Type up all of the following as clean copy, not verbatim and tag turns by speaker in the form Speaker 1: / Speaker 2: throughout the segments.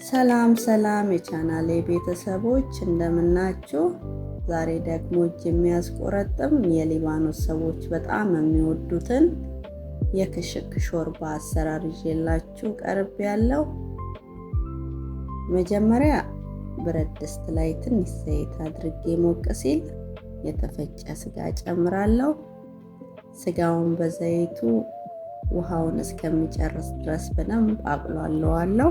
Speaker 1: ሰላም ሰላም የቻናሌ ቤተሰቦች እንደምናችሁ። ዛሬ ደግሞ እጅ የሚያስቆረጥም የሊባኖስ ሰዎች በጣም የሚወዱትን የክሽክ ሾርባ አሰራር ይዤላችሁ ቀርቤያለሁ። መጀመሪያ ብረት ድስት ላይ ትንሽ ዘይት አድርጌ ሞቅ ሲል የተፈጨ ስጋ ጨምራለሁ። ስጋውን በዘይቱ ውሃውን እስከሚጨርስ ድረስ በደንብ አቁላለዋለሁ።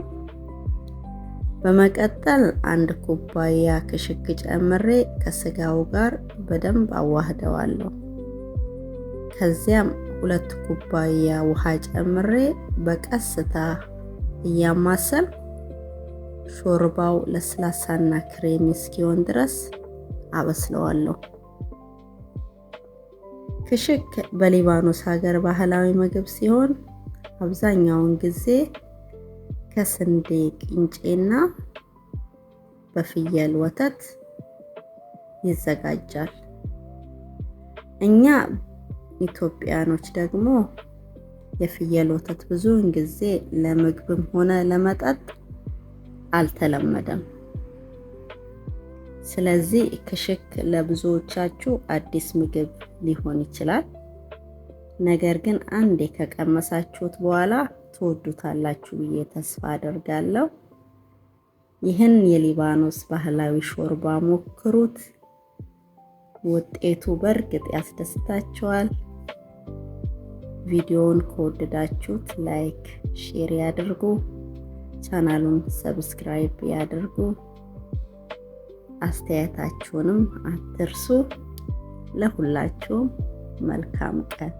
Speaker 1: በመቀጠል 1 ኩባያ ክሽክ ጨምሬ ከስጋው ጋር በደንብ አዋህደዋለሁ። ከዚያም 2 ኩባያ ውሃ ጨምሬ በቀስታ እያማሰል ሾርባው ለስላሳና ክሬሚ እስኪሆን ድረስ አበስለዋለሁ። ክሽክ በሊባኖስ ሀገር ባህላዊ ምግብ ሲሆን አብዛኛውን ጊዜ ከስንዴ ቅንጬና በፍየል ወተት ይዘጋጃል። እኛ ኢትዮጵያኖች ደግሞ የፍየል ወተት ብዙውን ጊዜ ለምግብም ሆነ ለመጠጥ አልተለመደም። ስለዚህ ክሽክ ለብዙዎቻችሁ አዲስ ምግብ ሊሆን ይችላል። ነገር ግን አንዴ ከቀመሳችሁት በኋላ ትወዱታላችሁ ብዬ ተስፋ አደርጋለሁ። ይህን የሊባኖስ ባህላዊ ሾርባ ሞክሩት። ውጤቱ በእርግጥ ያስደስታችኋል። ቪዲዮውን ከወደዳችሁት ላይክ፣ ሼር ያድርጉ። ቻናሉን ሰብስክራይብ ያድርጉ። አስተያየታችሁንም አትርሱ። ለሁላችሁም መልካም ቀን።